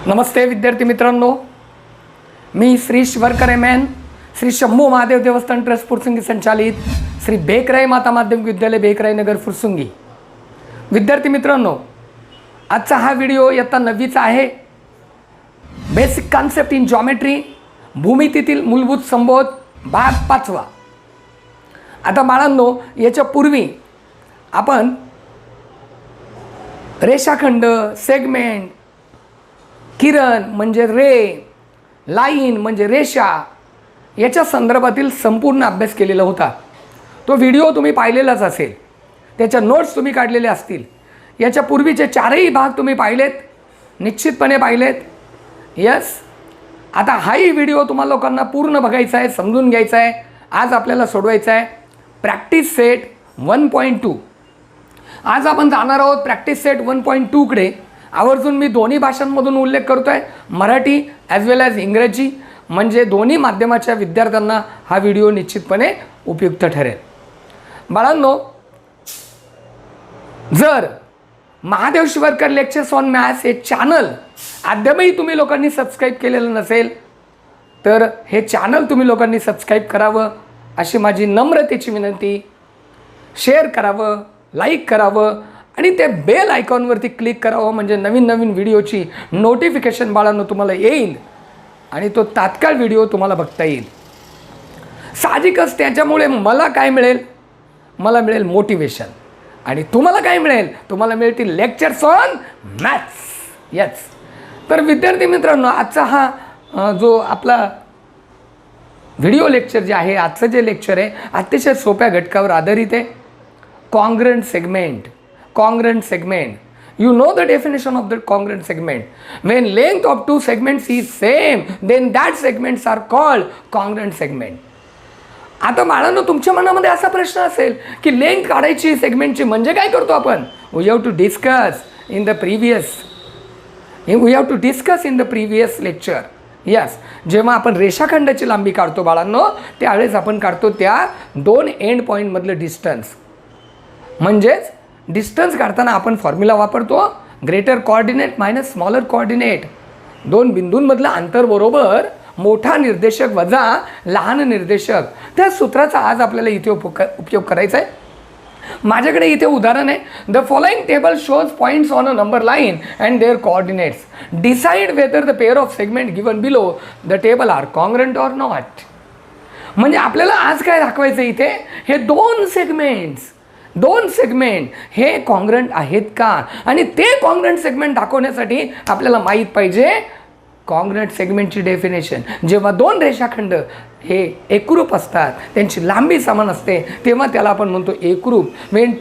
नमस्ते विद्यार्थी मित्रांनो, मी श्री शिवरकर एम श्री शंभू महादेव देवस्थान ट्रस्ट फुरसुंगी संचालित श्री बेकराई माता माध्यमिक विद्यालय बेकराई नगर फुरसुंगी. विद्यार्थी मित्रांनो, आजचा हा व्हिडिओ इयत्ता 9वीचा आहे. बेसिक कॉन्सेप्ट इन जॉमेट्री, भूमितीतील मूलभूत संबोध, भाग 5. आता बाळांनो, याच्या पूर्वी आपण रेषाखंड, सेगमेंट, किरण म्हणजे रे, लाईन म्हणजे रेषा याच्या संदर्भातील संपूर्ण अभ्यास केलेला होता. तो व्हिडिओ तुम्ही पाहिलेलाच असेल, त्याच्या नोट्स तुम्ही काढलेले असतील. याच्या पूर्वीचे 4ही भाग तुम्ही पाहिलेत, निश्चितपणे पाहिलेत. यस, आता हाही व्हिडिओ तुम्हाला लोकांना पूर्ण बघायचा आहे, समजून घ्यायचा आहे. आज आपल्याला सोडवायचा आहे प्रॅक्टिस सेट 1.2. आज आपण जाणार आहोत प्रॅक्टिस सेट 1.2 कडे. आवर्जून मी दोन्ही भाषांमधून उल्लेख करतो आहे, मराठी ॲज वेल ॲज इंग्रजी, म्हणजे दोन्ही माध्यमाच्या विद्यार्थ्यांना हा व्हिडिओ निश्चितपणे उपयुक्त ठरेल. बाळांनो, जर Mahadev Shivarkar lectures on maths हे चॅनल अद्यापही तुम्ही लोकांनी सबस्क्राईब केलेलं नसेल तर हे चॅनल तुम्ही लोकांनी सबस्क्राईब करावं अशी माझी नम्रतेची विनंती. शेअर करावं, लाईक करावं आणि ते बेल आयकॉनवरती क्लिक करावं, म्हणजे नवीन नवीन व्हिडिओची नोटिफिकेशन बाळांनो तुम्हाला येईल आणि तो तात्काळ व्हिडिओ तुम्हाला बघता येईल. साहजिकच त्याच्यामुळे मला काय मिळेल? मला मिळेल मोटिवेशन. आणि तुम्हाला काय मिळेल? तुम्हाला मिळतील लेक्चर्स ऑन मॅथ्स. यस, तर विद्यार्थी मित्रांनो, आजचा हा जो आपला व्हिडिओ लेक्चर जे आहे, आजचं जे लेक्चर आहे अतिशय सोप्या घटकावर आधारित आहे. Congruent segment. Congruent segment. You know the definition of the congruent segment. When length of two segments is same, then that segments are called congruent segment. आता बाळांनो, तुमच्या मनामध्ये असा प्रश्न असेल की लेंथ काढायची सेगमेंटची, म्हणजे काय करतो आपण? We have to discuss in the previous lecture. Yes, जेव्हा आपण रेषाखंडाची लांबी काढतो बाळांनो, त्यावेळेस आपण काढतो त्या दोन एंड पॉईंटमधलं डिस्टन्स. म्हणजेच डिस्टन्स काढताना आपण फॉर्म्युला वापरतो greater coordinate minus smaller coordinate. दोन बिंदूंमधलं अंतर बरोबर मोठा निर्देशक वजा लहान निर्देशक. त्या सूत्राचा आज आपल्याला इथे उपयोग करायचा आहे. माझ्याकडे इथे उदाहरण आहे. The following table shows points on a number line and their coordinates. Decide whether the pair of segment given below the table are congruent or not. म्हणजे आपल्याला आज काय दाखवायचं इथे? हे दोन सेगमेंट हे कॉन्ग्रंट आहेत का? आणि ते कॉन्ग्रंट सेगमेंट दाखवण्यासाठी आपल्याला माहीत पाहिजे कॉन्ग्रंट सेगमेंटची डेफिनेशन. जेव्हा दोन रेषाखंड हे एकरूप असतात, त्यांची लांबी समान असते, तेव्हा त्याला आपण म्हणतो एकरूप. when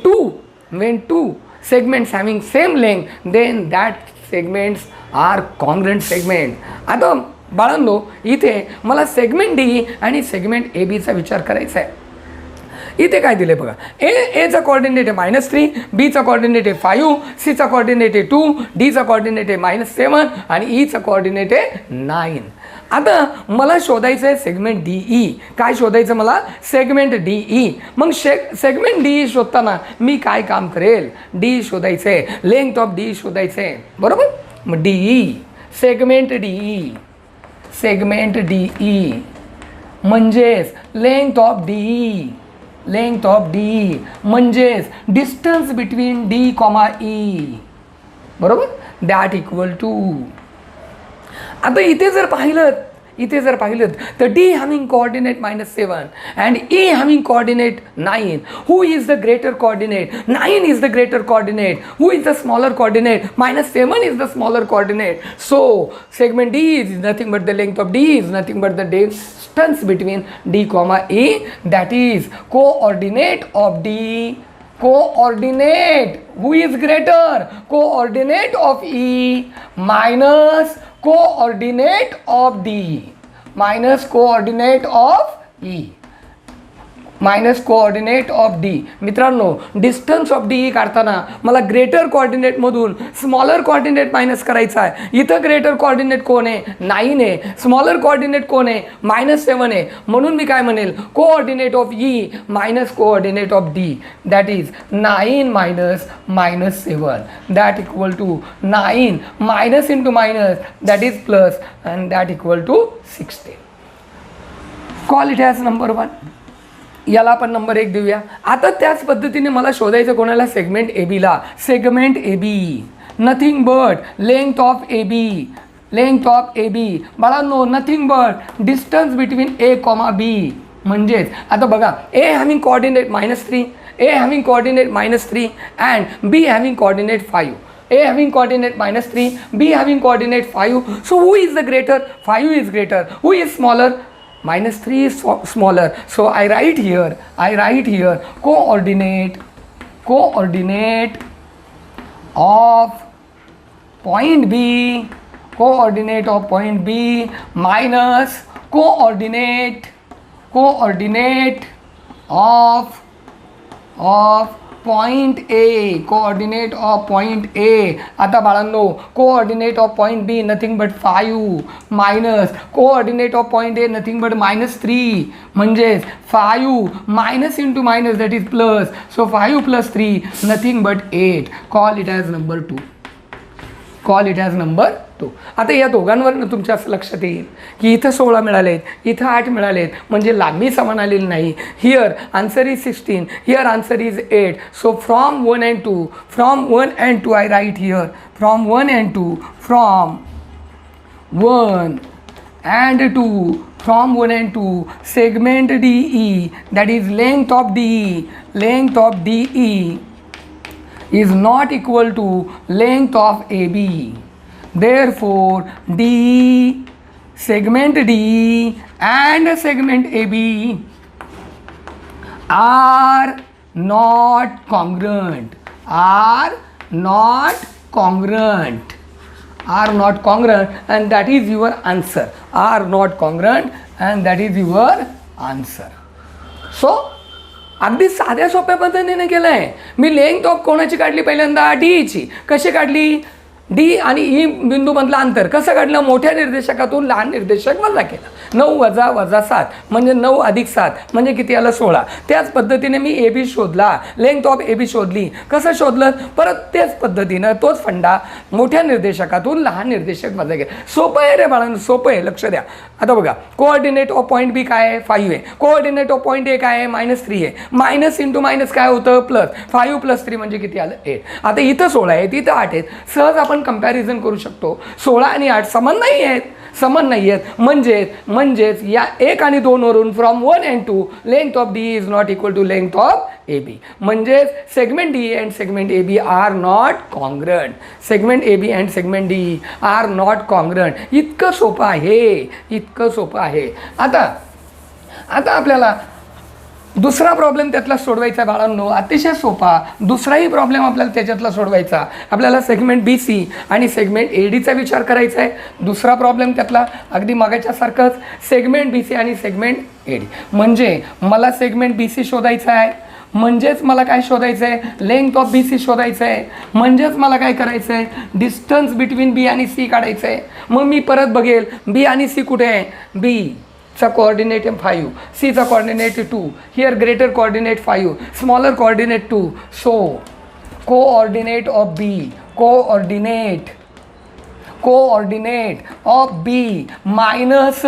two segments having same length, then that segments are congruent segment. आता बाळांनो, इथे मला सेगमेंट डी आणि सेगमेंट ए बीचा विचार करायचा आहे. इथे काय दिले बघा. एचा कोऑर्डिनेट आहे -3, बीचा कोऑर्डिनेट आहे 5, सीचा कोऑर्डिनेट आहे 2, डीचा कोऑर्डिनेट आहे -7 आणि ईचा कोऑर्डिनेट आहे 9. आता मला शोधायचं आहे सेगमेंट डी ई. काय शोधायचं मला? Segment D E. मग सेगमेंट डी ई शोधताना मी काय काम करेल? डी शोधायचं आहे, लेंथ ऑफ डी शोधायचं आहे, बरोबर? मग D E, segment D E म्हणजेच लेंथ ऑफ डी म्हणजेच distance between D comma E, बरोबर? That equal to. आता इथे जर पाहिलं तर D having coordinate -7 and E having coordinate 9. Who is the greater coordinate? 9 is the greater coordinate. Who is the smaller coordinate? -7 is the smaller coordinate. So segment D is nothing but the length of D is nothing but the distance between D comma E, that is coordinate of D. Coordinate, who is greater? Coordinate of E minus coordinate of D minus coordinate of E. Minus coordinate of D. मित्रांनो, distance of D काढताना मला greater कोऑर्डिनेटमधून smaller coordinate minus करायचा आहे. इथं greater coordinate कोण आहे? 9 आहे. Smaller coordinate कोण आहे? -7 आहे. म्हणून मी काय म्हणेल, coordinate of E minus coordinate of D, that is 9 minus -7, that equal to 9 minus into minus, that is plus, and that equal to 16. Call it as number 1. याला आपण नंबर 1 देऊया. आता त्याच पद्धतीने मला शोधायचं कोणाला? सेगमेंट ए बीला. Segment A B, nothing but length of A B, length of A B बाळांनो, nothing but distance between A comma B. म्हणजेच आता बघा, A having coordinate -3, A having coordinate -3 and B having coordinate 5. A having coordinate -3, B having coordinate 5. So who is the greater? 5 is greater. Who is smaller? -3 is smaller. So I write here coordinate of point B, coordinate of point B minus coordinate of point A, coordinate of point A. आता बाळांनो, coordinate of point B nothing but 5 minus coordinate of point A nothing but -3. म्हणजेच 5 minus into minus, that is plus. So 5 plus 3 nothing but 8. Call it as number 2. Call it as number 2. आता या दोघांवरनं तुमच्या असं लक्षात येईल की इथं 16 मिळालेत, इथं 8 मिळालेत, म्हणजे लांबी समान आलेली नाही. Here answer is 16, here answer is 8. So from 1 and 2, from 1 and 2 I write here, from 1 and 2, from 1 and 2, from 1 and 2, segment DE, that is length of DE is not equal to length of AB. Therefore, segment DE and segment AB are not congruent, and that is your answer. Are not congruent, and that is your answer. So अगदी साध्या सोप्या पद्धतीने केलं आहे. मी length of कोणाची काढली? पहिल्यांदा डीची. कशी काढली? डी आणि ई बिंदूमधलं अंतर कसं काढलं? मोठ्या निर्देशकातून लहान निर्देशक वजा केला. 9 वजा 7 म्हणजे 9 अधिक 7 म्हणजे किती आलं? 16. त्याच पद्धतीने मी ए बी शोधला, लेंथ ऑफ ए बी शोधली. कसं शोधलं? परत तेच पद्धतीनं, तोच फंडा, मोठ्या निर्देशकातून लहान निर्देशक वजा केला. सोपं आहे रे बाळांनो, सोपं आहे. लक्ष द्या. आता बघा, कोऑर्डिनेट ऑफ पॉईंट बी काय आहे? 5 आहे. कोऑर्डिनेट ऑफ पॉईंट ए काय आहे? -3 आहे. मायनस इंटू मायनस काय होतं? प्लस. 5 + 3 म्हणजे किती आलं? 8. आता इथं 16 आहे, तिथं 8 आहेत. सहज आपण कंपॅरिझन करू शकतो. 16 आणि 8 समान नाही आहेत. म्हणजेच या 1 आणि 2 वरून from 1 and 2 length of D is not equal to length of A B. म्हणजेच segment D and segment A B are not congruent. Segment A B and segment D are not congruent. इतकं सोपं आहे. आता आपल्याला दुसरा problem त्यातला सोडवायचा आहे बाळांनो, अतिशय सोपा. दुसराही प्रॉब्लेम आपल्याला त्याच्यातला सोडवायचा. आपल्याला सेगमेंट बी सी आणि सेगमेंट ए डीचा विचार करायचा आहे. दुसरा प्रॉब्लेम त्यातला अगदी मागाच्यासारखंच, सेगमेंट बी सी आणि सेगमेंट ए डी. म्हणजे मला सेगमेंट बी सी शोधायचा आहे, म्हणजेच मला काय शोधायचं आहे? लेंथ ऑफ बी सी शोधायचं आहे. म्हणजेच मला काय करायचं आहे? डिस्टन्स बिटवीन बी आणि सी काढायचं आहे. मग मी परत बघेल बी आणि सी कुठे आहे? बी चा कोऑर्डिनेट 5, सी चा coordinate 2, here greater coordinate 5, smaller coordinate 2. So coordinate of B, coordinate of B minus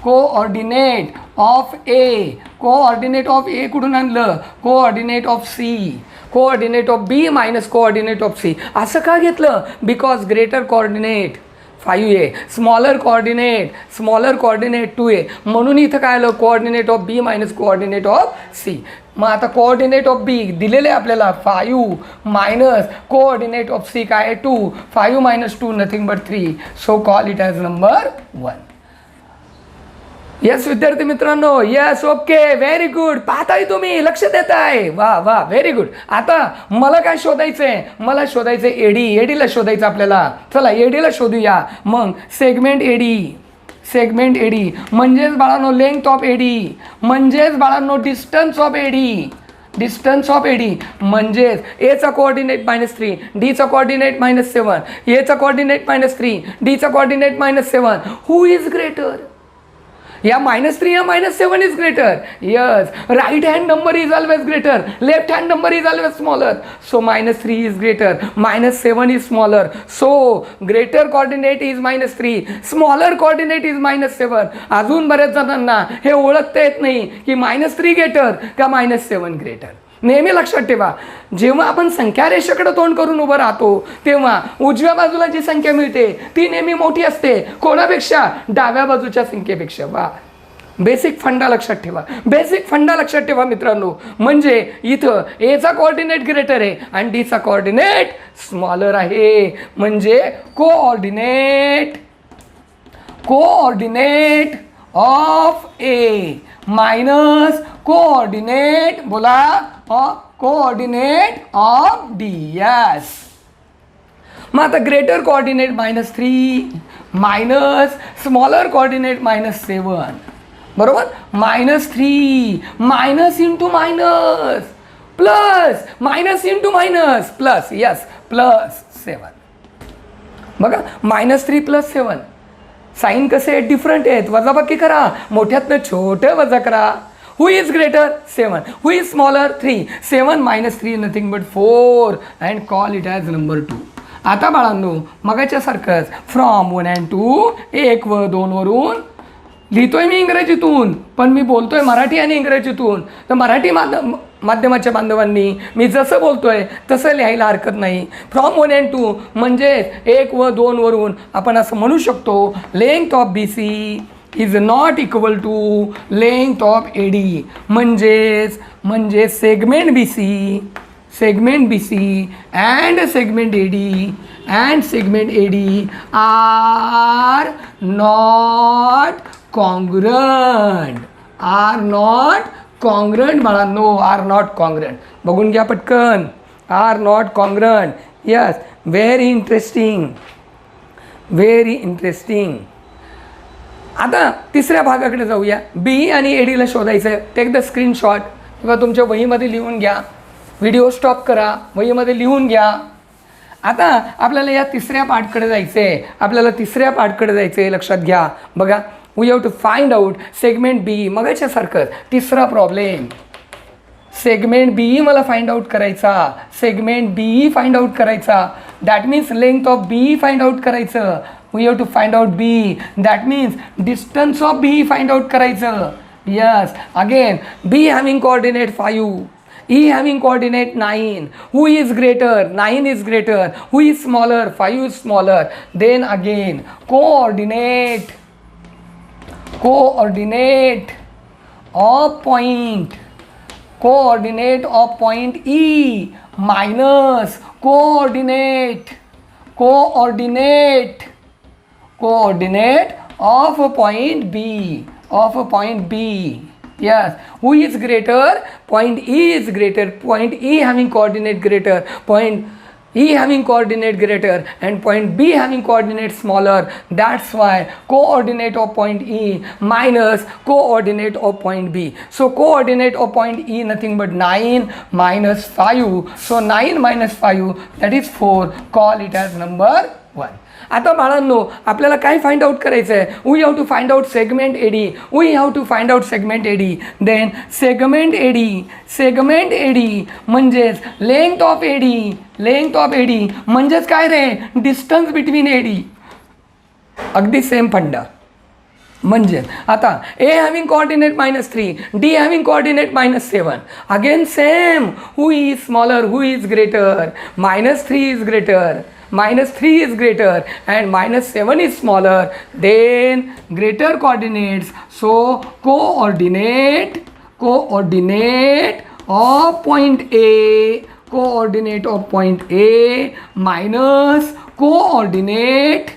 coordinate of A. Coordinate of A कुठून आणलं? Coordinate of C. Coordinate of B minus coordinate of C. असं का घेतलं? Because greater coordinate 5 आहे, smaller coordinate 2 आहे. म्हणून इथं काय आलं? Coordinate of B minus coordinate of C. मग आता कोऑर्डिनेट ऑफ बी दिलेले आपल्याला 5 मायनस कोऑर्डिनेट ऑफ सी काय आहे? 2. 5 - 2 nothing but 3. So call it as number 1. Yes विद्यार्थी मित्रांनो, येस, ओके, व्हेरी गुड. पाहताय तुम्ही, लक्ष देताय, वा व्हेरी गुड. आता मला काय शोधायचं आहे? मला शोधायचं आहे एडीला शोधायचं आपल्याला. चला एडीला शोधूया. मग सेगमेंट सेगमेंट एडी म्हणजेच बाळांनो लेंथ ऑफ एडी म्हणजेच बाळांनो distance of AD. Distance of eddy म्हणजेच एचा कोऑर्डिनेट -3, डीचा कोऑर्डिनेट -7, एचा कोऑर्डिनेट -3, डीचा कोऑर्डिनेट -7. Who is greater? या -3 या -7 is greater. Yes, right hand number is always greater, left hand number is always smaller. So -3 is greater, -7 is smaller. So greater coordinate is -3, smaller coordinate is -7. अजून बऱ्याच जणांना हे ओळखता येत नाही की -3 ग्रेटर का -7 ग्रेटर. नेहमी लक्षात ठेवा, जेव्हा आपण संख्या रेषेकडे तोंड करून उभं राहतो तेव्हा उजव्या बाजूला जी संख्या मिळते ती नेहमी मोठी असते कोणापेक्षा? डाव्या बाजूच्या संख्येपेक्षा. वा, बेसिक फंडा लक्षात ठेवा, बेसिक फंडा लक्षात ठेवा मित्रांनो. म्हणजे इथं एचा कोऑर्डिनेट ग्रेटर आहे आणि डीचा कोऑर्डिनेट स्मॉलर आहे. म्हणजे coordinate of A minus coordinate, बोला, कोऑर्डिनेट ऑफ डी. यस, मग आता greater coordinate -3 minus smaller coordinate -7, बरोबर. -3 minus into minus plus, minus into minus plus. Yes, +7. बघा, -3 + 7 साईन कसे आहेत? डिफरंट आहेत. वजाबाकी करा, मोठ्यातनं छोटं वजा करा. हू is greater? 7. Who is smaller? 3. 7 - 3 nothing but 4 and call it as number 2. आता बाळांनो मगाच्यासारखंच फ्रॉम 1 and 2, 1 व 2 वरून लिहितोय मी इंग्रजीतून, पण मी बोलतोय मराठी आणि इंग्रजीतून. तर मराठी माध्यमाच्या बांधवांनी मी जसं बोलतोय तसं लिहायला हरकत नाही. फ्रॉम 1 and 2 म्हणजे 1 व 2 वरून आपण असं म्हणू शकतो length of BC is not equal to length of AD. म्हणजे segment BC and segment AD are not congruent. बाळांनो, आर नॉट कॉन्ग्रंट. बघून घ्या पटकन. Are not congruent. Yes, very interesting. आता तिसऱ्या भागाकडे जाऊया. बी आणि एडीला शोधायचं आहे. टेक द स्क्रीनशॉट किंवा तुमच्या वहीमध्ये लिहून घ्या. व्हिडिओ स्टॉप करा, वहीमध्ये लिहून घ्या. आता आपल्याला या तिसऱ्या पार्टकडे जायचं आहे. लक्षात घ्या. बघा, we have to find out segment B. मगाच्यासारखं तिसरा प्रॉब्लेम, सेगमेंट बी मला फाइंड आउट करायचा. That means length of B find out करायचं. We have to find out B. That means distance of B find out करायचं. Yes, again B having coordinate 5, E having coordinate 9. Who is greater? 9 is greater. Who is smaller? 5 is smaller. Then again coordinate of point E minus coordinate of point B. Yes, who is greater? Point E is greater. Point E having coordinate greater. Point E having coordinate greater and point B having coordinate smaller. That's why coordinate of point E minus coordinate of point B. So coordinate of point E nothing but 9 minus 5. So 9 minus 5, that is 4. Call it as number 1. आता बाळांनो आपल्याला काय find out करायचं आहे? We have to find out segment A D. Then segment A D म्हणजेच length of eddy म्हणजेच काय रे? Distance between A D. अगदी सेम फंडा. म्हणजे आता A having coordinate -3, D having coordinate -7. Again same. Who is smaller, who is greater? -3 is greater and -7 is smaller. Then greater coordinates. So coordinate of point A minus coordinate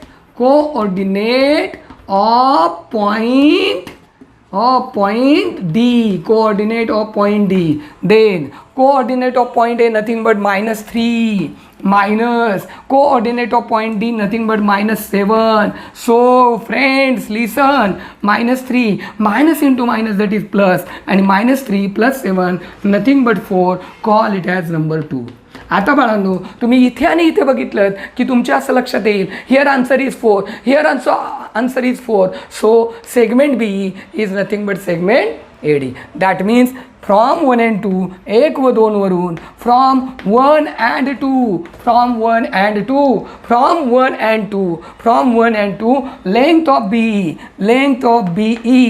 of point D. Then coordinate of point A nothing but -3. minus coordinate of point D nothing but -7. So friends listen, -3 minus into minus that is plus, and -3 plus 7 nothing but 4. Call it as number 2. आता बाळांनो तुम्ही इथे आणि इथे बघितलं की तुमच्या असं लक्षात येईल here answer is 4, here answer is 4. So segment B is nothing but segment AD. That means from 1 and 2 1 व 2 वरून, from 1 and 2, from 1 and 2, from 1 and 2, from 1 and 2, length of BE, length of BE,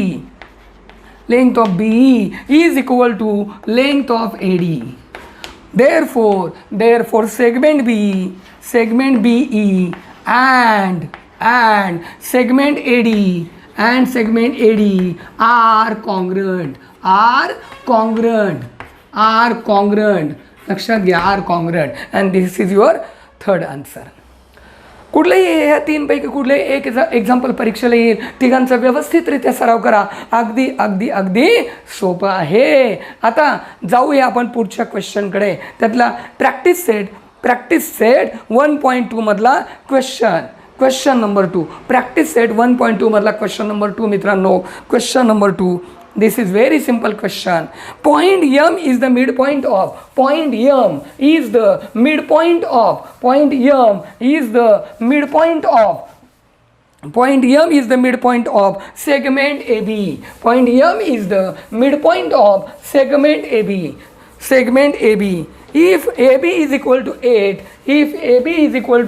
length of BE is equal to length of AD. Therefore segment BE and segment AD are congruent. लक्षात घ्या, are congruent, and this is your third answer. कुठलंही ह्या तीनपैकी कुठलंही एक example परीक्षेला येईल, तिघांचा व्यवस्थितरित्या सराव करा. अगदी अगदी अगदी सोपं आहे. आता जाऊया आपण पुढच्या क्वेश्चनकडे. त्यातला प्रॅक्टिस सेट 1.2 मधला क्वेश्चन नंबर 2. प्रॅक्टिस सेट 1.2 मधला क्वेश्चन नंबर 2 मित्रांनो. Question number 2. This is very simple question. Point M is the midpoint of. Point M is the midpoint of. Point M is the midpoint of. Point M is the midpoint of segment AB. Point M is the midpoint of segment AB. Segment AB. If AB is equal to 8, if AB is equal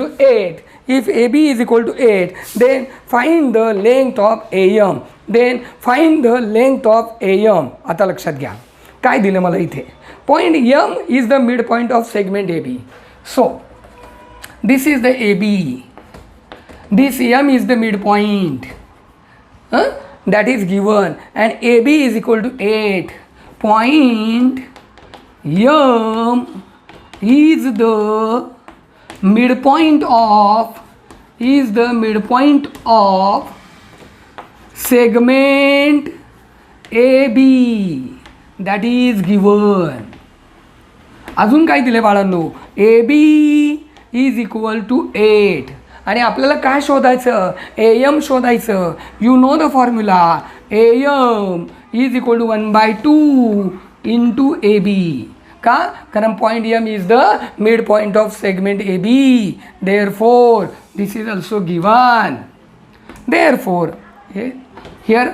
to 8, then find the length of AM. Then find the length of AM. आता लक्षात घ्या काय दिलं मला इथे. Point M is the midpoint of segment AB. So this is the AB. This M is the midpoint. That is given, and AB is equal to 8. Point M is the midpoint of segment AB. That is given. अजून काय दिले बाळांनो, AB is equal to 8, आणि आपल्याला काय शोधायचं, AM शोधायचं. You know the formula. AM is equal to 1/2 into AB. का? कारण point M is the midpoint of segment AB. Therefore this is also given. Therefore here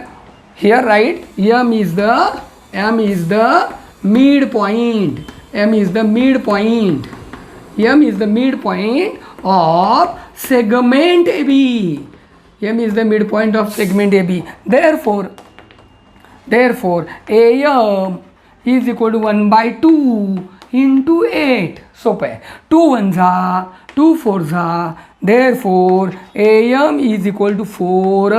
write M is the midpoint. M is the midpoint. M is the midpoint of segment AB. M is the midpoint of segment AB. Therefore AM is equal to 1/2 into 8. सोपं आहे. 2 1 जा 2 4 जा. Therefore AM is equal to 4.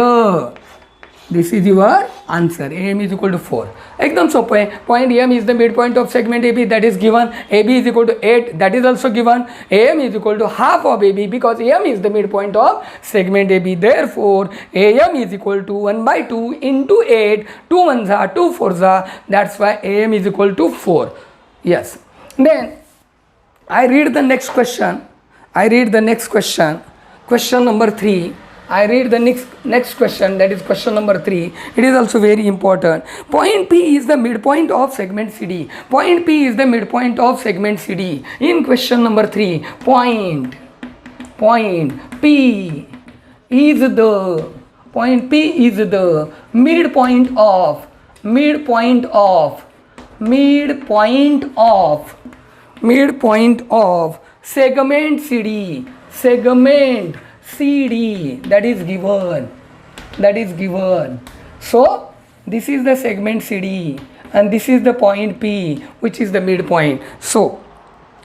This is your answer. AM is equal to 4. एकदम सोपं आहे. Point M is the midpoint of segment AB. That is given. AB is equal to 8. That is also given. AM is equal to half of AB because AM is the midpoint of segment AB. Therefore AM is equal to 1/2 into 8. 2 1 za 2 4 za. That's why AM is equal to 4. Yes. Then I read the next question. Question number 3. I read the next question, that is question number 3. It is also very important. Point P is the midpoint of segment CD. Point P is the midpoint of segment CD. In question number 3, point P is the midpoint of segment CD. That is given. So this is the segment CD and this is the point P, which is the midpoint. So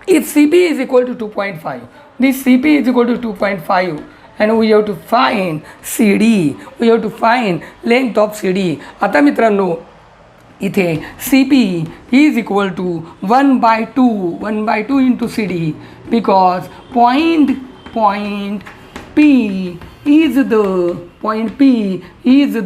if CP is equal to 2.5, this CP is equal to 2.5, and we have to find CD. We have to find length of CD. आता मित्रांनो इथे CP is equal to 1/2 into CD because point P is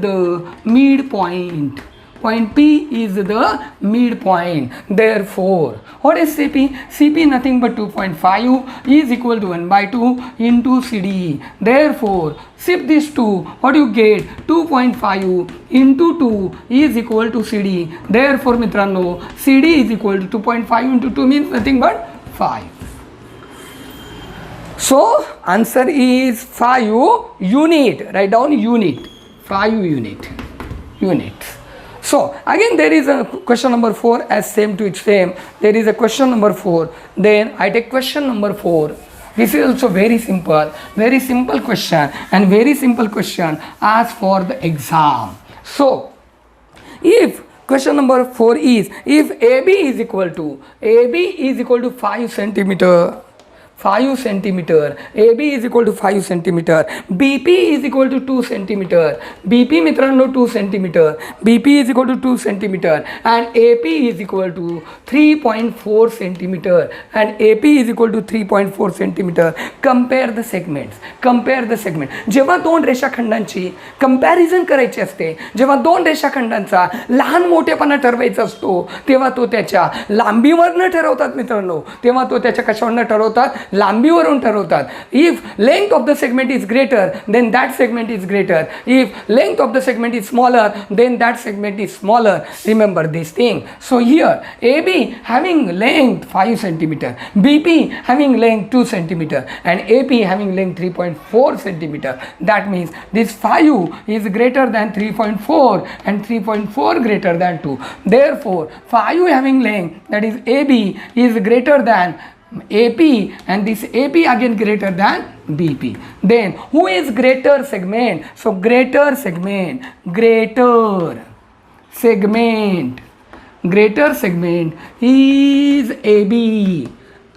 the midpoint. point P is the midpoint. Therefore, what is CP? CP nothing but 2.5 is equal to 1 by 2 into CD. Therefore, shift this 2, what you get? 2.5 into 2 is equal to CD. Therefore, मित्रांनो, CD is equal to 2.5 into 2 means nothing but 5. So, answer is 5 unit. Write down unit. 5 units. So again there is a question number 4 as same to its same. There is a question number 4. Then I take question number 4. This is also very simple question and very simple question asked for the exam. So if question number 4 is, if AB is equal to 5 centimeter, AB is equal to 5 centimeter, BP is equal to 2 centimeter, BP मित्रांनो 2 centimeter, BP is equal to 2 centimeter and AP is equal to 3.4 centimeter and AP is equal to 3.4 centimeter. Compare the segments. जेव्हा दोन रेषाखंडांची comparison करायची असते, जेव्हा दोन रेषाखंडांचा लहान मोठेपणा ठरवायचा असतो, तेव्हा तो त्याच्या लांबीवरनं ठरवतात मित्रांनो, तेव्हा तो त्याच्या कशावरनं ठरवतात? लांबीवरून ठरवतात. If length of the segment is greater than that segment is greater, if length of the segment is smaller than that segment is smaller. Remember this thing. So here AB having length 5 centimeter, BP having length 2 centimeter and AP having length 3.4 centimeter. That means this 5 is greater than 3.4 and 3.4 greater than 2. Therefore 5 having length, that is AB, is greater than AP and this AP again greater than BP. Then who is greater segment? So greater segment is AB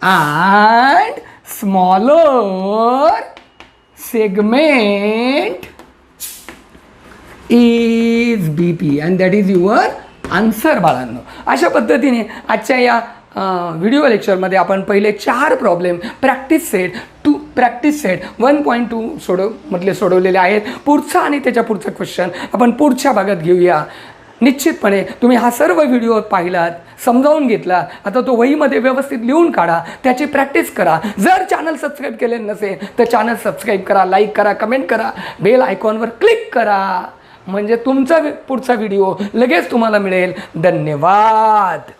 and smaller segment is BP and that is your answer बाळांनो. अशा पद्धतीने आजच्या या video लेक्चरमध्ये आपण पहिले 4 problem practice set 1.2 मधले सोडवलेले आहेत. पुढचा आणि त्याच्या पुढचा क्वेश्चन आपण पुढच्या भागात घेऊया. निश्चितपणे तुम्ही हा सर्व व्हिडिओ पाहिलात, समजावून घेतला, आता तो वहीमध्ये व्यवस्थित लिहून काढा, त्याची प्रॅक्टिस करा. जर चॅनल सबस्क्राईब केले नसेल तर चॅनल सबस्क्राईब करा, लाईक करा, कमेंट करा, बेल आयकॉनवर क्लिक करा, म्हणजे तुमचा पुढचा व्हिडिओ लगेच तुम्हाला मिळेल. धन्यवाद.